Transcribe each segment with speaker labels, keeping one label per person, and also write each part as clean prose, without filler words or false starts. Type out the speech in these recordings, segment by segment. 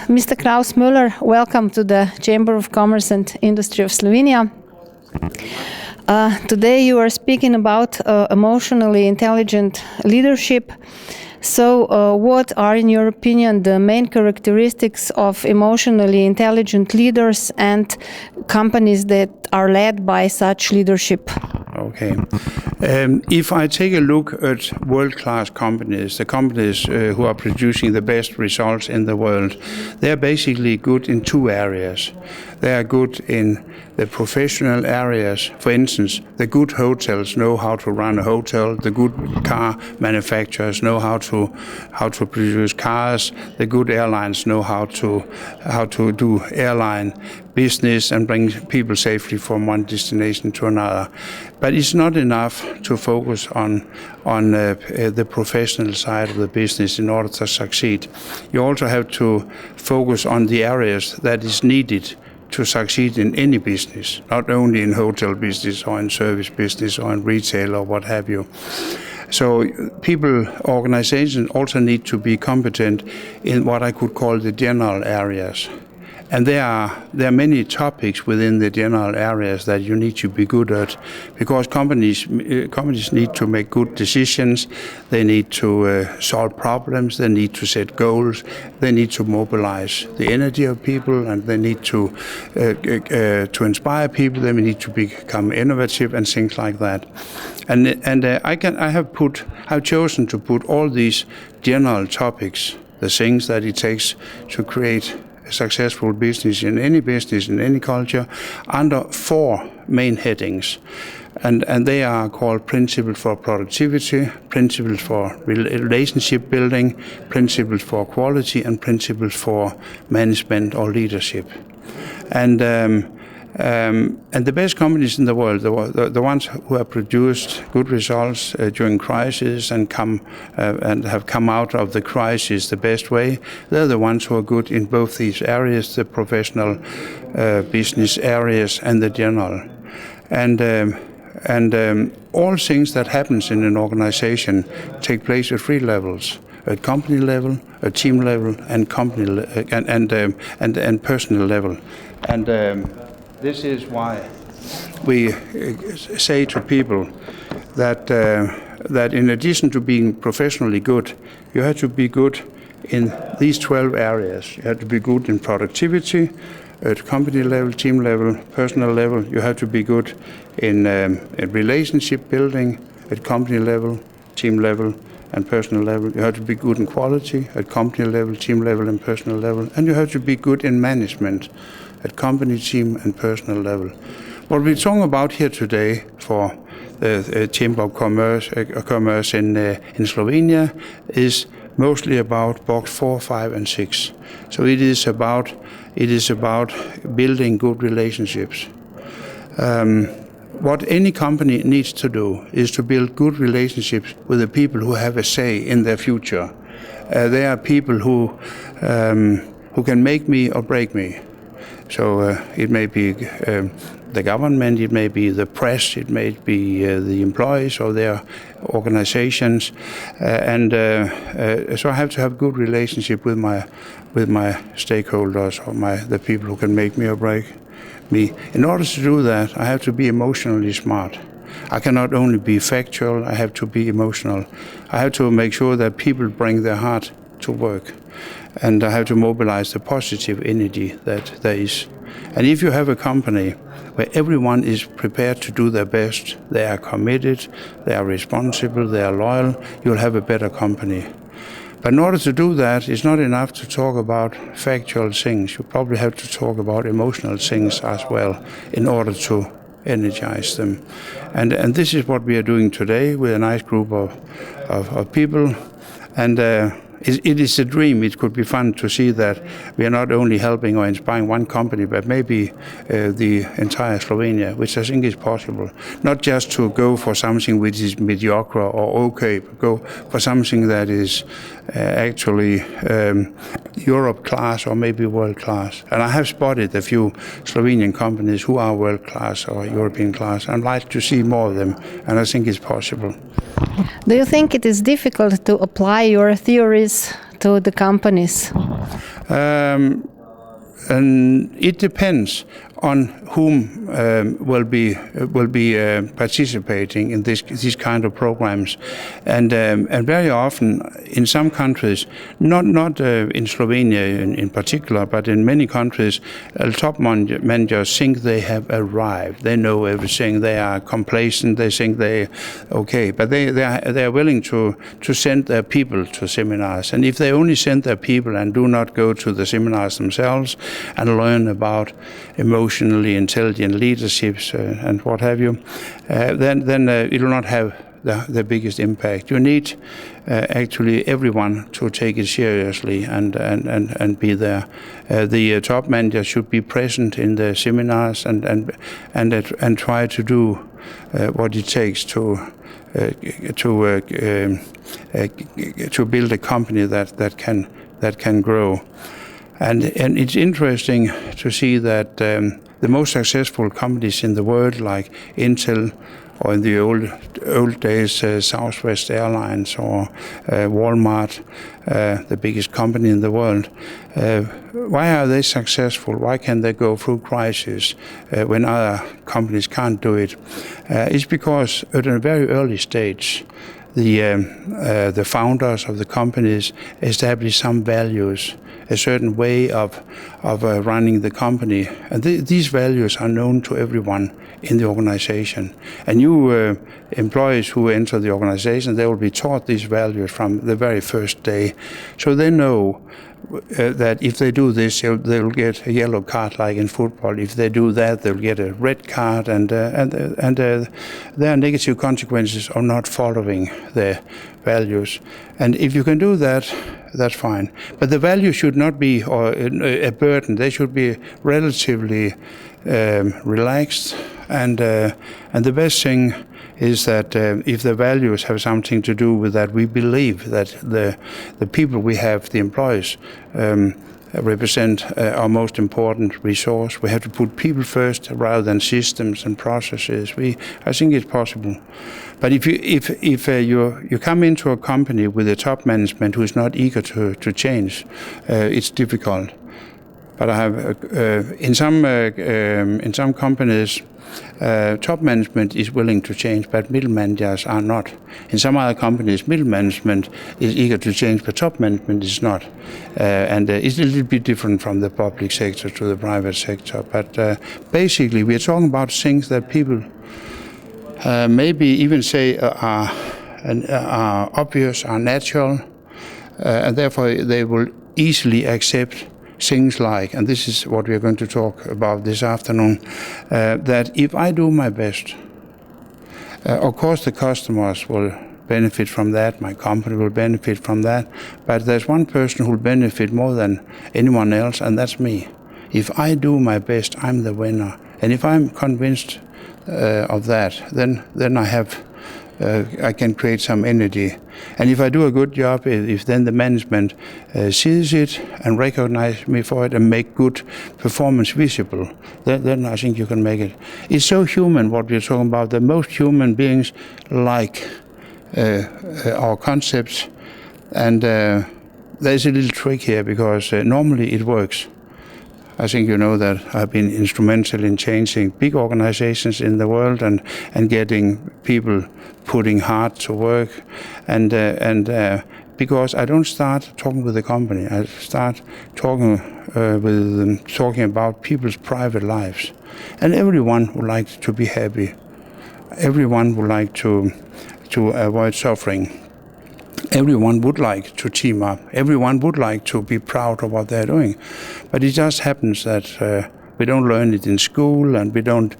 Speaker 1: Mr. Claus Møller, welcome to the Chamber of Commerce and Industry of Slovenia. Today you are speaking about emotionally intelligent leadership. So what are, in your opinion, the main characteristics of emotionally intelligent leaders and companies that are led by such leadership?
Speaker 2: Okay. If I take a look at world-class companies, the companies who are producing the best results in the world, they are basically good in two areas. They are good in the professional areas. For instance, the good hotels know how to run a hotel. The good car manufacturers know how to produce cars. The good airlines know how to do airline business and bring people safely from one destination to another. But it's not enough to focus on the professional side of the business in order to succeed. You also have to focus on the areas that is needed to succeed in any business, not only in hotel business or in service business or in retail or what have you. So organizations also need to be competent in what I could call the general areas. And there are many topics within the general areas that you need to be good at, because companies need to make good decisions. They need to solve problems. They need to set goals. They need to mobilize the energy of people, and they need to inspire people. They need to become innovative and things like that. And I have chosen to put all these general topics, the things that it takes to create a successful business, in any culture, under four main headings. And they are called principles for productivity, principles for relationship building, principles for quality, and principles for management or leadership. And the best companies in the world, the ones who have produced good results during crisis and have come out of the crisis the best way, they're the ones who are good in both these areas, the professional business areas and the general. And all things that happens in an organization take place at three levels: at company level, at team level, and and personal level. And this is why we say to people that in addition to being professionally good, you have to be good in these 12 areas. You have to be good in productivity, at company level, team level, personal level. You have to be good in relationship building at company level, team level, and personal level. You have to be good in quality at company level, team level, and personal level. And you have to be good in management at company, team, and personal level. What we're talking about here today for the Chamber of Commerce in Slovenia is mostly about box 4, 5, and 6. So it is about building good relationships. What any company needs to do is to build good relationships with the people who have a say in their future. They are people who can make me or break me. So it may be the government, it may be the press, it may be the employees or their organizations, so I have to have good relationship with my stakeholders or the people who can make me or break me. In order to do that, I have to be emotionally smart. I cannot only be factual, I have to be emotional. I have to make sure that people bring their heart to work. And I have to mobilize the positive energy that there is. And if you have a company where everyone is prepared to do their best, they are committed, they are responsible, they are loyal, you'll have a better company. But in order to do that, it's not enough to talk about factual things. You probably have to talk about emotional things as well in order to energize them. And this is what we are doing today with a nice group of people. And it is a dream. It could be fun to see that we are not only helping or inspiring one company, but maybe the entire Slovenia, which I think is possible. Not just to go for something which is mediocre or okay, but go for something that is actually Europe class or maybe world class. And I have spotted a few Slovenian companies who are world class or European class. I'd like to see more of them, and I think it's possible.
Speaker 1: Do you think it is difficult to apply your theories to the companies?
Speaker 2: And it depends on whom will be participating in these kind of programs, and very often in some countries, not in Slovenia in particular, but in many countries, top managers think they have arrived. They know everything. They are complacent. They think okay, but they are willing to send their people to seminars, and if they only send their people and do not go to the seminars themselves and learn about emotionally intelligent leaderships and what have you, then it will not have the biggest impact. You need actually everyone to take it seriously and be there. The top manager should be present in the seminars and try to do what it takes to build a company that can grow. And it's interesting to see that the most successful companies in the world, like Intel, or in the old days, Southwest Airlines or Walmart, the biggest company in the world, why are they successful? Why can they go through crisis when other companies can't do it? It's because at a very early stage, the founders of the companies established some values, a certain way of running the company, and these values are known to everyone in the organization. And new employees who enter the organization, they will be taught these values from the very first day, so they know that if they do this, they'll get a yellow card like in football. If they do that, they'll get a red card, and there are negative consequences of not following the values. And if you can do that, that's fine. But the values should not be a burden. They should be relatively relaxed. And the best thing is that if the values have something to do with that, we believe that the people we have, the employees, represent our most important resource. We have to put people first rather than systems and processes. I think it's possible. But if you come into a company with a top management who is not eager to change, it's difficult. But I have in some companies, top management is willing to change, but middle managers are not. In some other companies, middle management is eager to change, but top management is not. And it's a little bit different from the public sector to the private sector. But basically, we are talking about things that people maybe even say are obvious, are natural, and therefore they will easily accept things like, and this is what we are going to talk about this afternoon, that if I do my best, of course the customers will benefit from that, my company will benefit from that, but there's one person who will benefit more than anyone else, and that's me. If I do my best, I'm the winner. And if I'm convinced of that, then I can create some energy. And if I do a good job, if then the management sees it and recognize me for it and make good performance visible, then I think you can make it. It's so human what we're talking about. The most human beings like our concepts, and there's a little trick here because normally it works. I think you know that I've been instrumental in changing big organizations in the world and getting people putting hard to work, and because I don't start talking with the company, I start talking with them, talking about people's private lives, and everyone would like to be happy. Everyone would like to avoid suffering. Everyone would like to team up. Everyone would like to be proud of what they're doing. But it just happens that we don't learn it in school, and we don't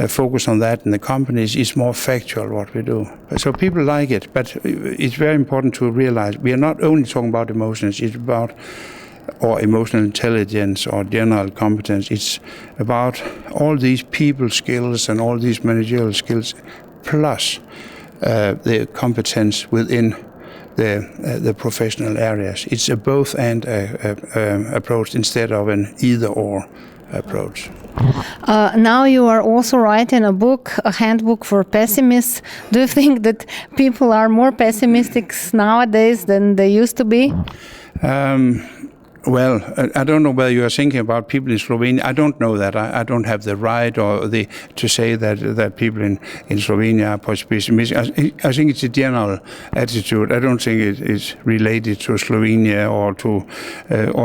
Speaker 2: focus on that in the companies. It's more factual what we do. So people like it, but it's very important to realize we are not only talking about emotions, it's about or emotional intelligence or general competence. It's about all these people skills and all these managerial skills, plus the competence within the professional areas. It's a both and approach instead of an either or approach.
Speaker 1: Now you are also writing a book, a handbook for pessimists. Do you think that people are more pessimistic nowadays than they used to be?
Speaker 2: Well, I don't know whether you are thinking about people in Slovenia. I don't know that. I don't have the right to say that people in Slovenia are pessimistic. I think it's a general attitude. I don't think it is related to Slovenia or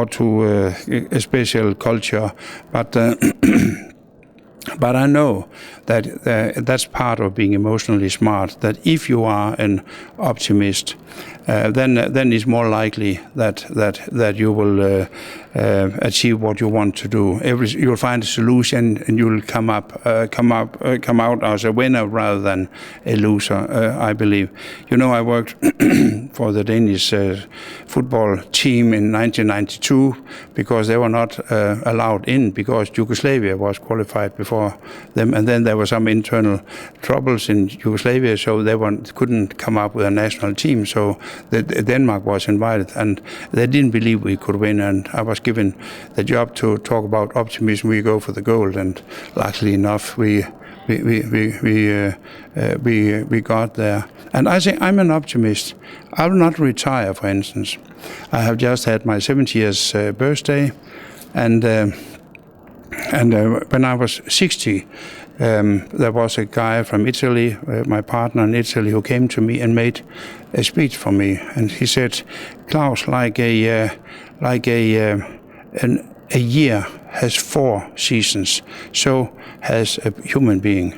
Speaker 2: to a special culture, but. But I know that that's part of being emotionally smart, that if you are an optimist, then it's more likely that you will achieve what you want to do. You'll find a solution, and you'll come out as a winner rather than a loser. I believe. I worked for the Danish football team in 1992 because they were not allowed in because Yugoslavia was qualified before them, and then there were some internal troubles in Yugoslavia, so they couldn't come up with a national team. So Denmark was invited, and they didn't believe we could win, and I was given the job to talk about optimism. We go for the gold, and luckily enough, we got there. And I think I'm an optimist. I will not retire, for instance. I have just had my 70th birthday, and when I was 60, there was a guy from Italy, my partner in Italy, who came to me and made a speech for me. And he said, "Claus, like a year has 4 seasons, so has a human being.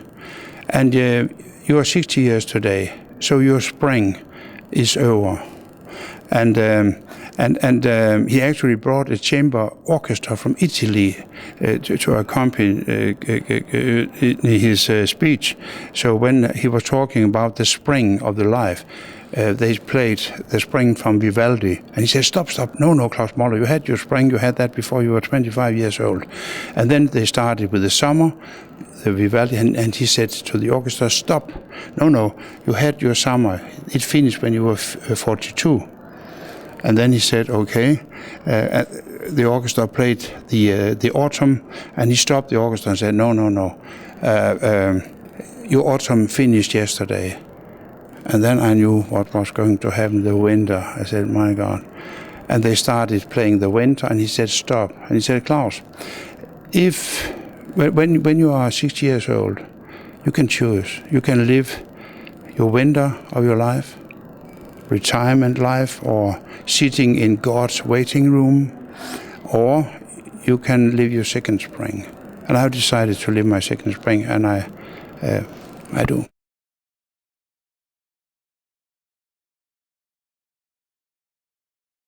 Speaker 2: And you are 60 years today, so your spring is over." And he actually brought a chamber orchestra from Italy to accompany his speech. So when he was talking about the spring of the life, they played the spring from Vivaldi. And he said, stop, no, Claus Møller, you had your spring, you had that before you were 25 years old. And then they started with the summer, the Vivaldi, and he said to the orchestra, stop, no, you had your summer, it finished when you were 42. And then he said, okay. The orchestra played the autumn, and he stopped the orchestra and said, no. Your autumn finished yesterday. And then I knew what was going to happen, the winter. I said, my God. And they started playing the winter, and he said, stop. And he said, Claus, when you are 60 years old, you can choose. You can live your winter of your life, retirement life, or sitting in God's waiting room, or you can live your second spring. And I've decided to live my second spring, and I do.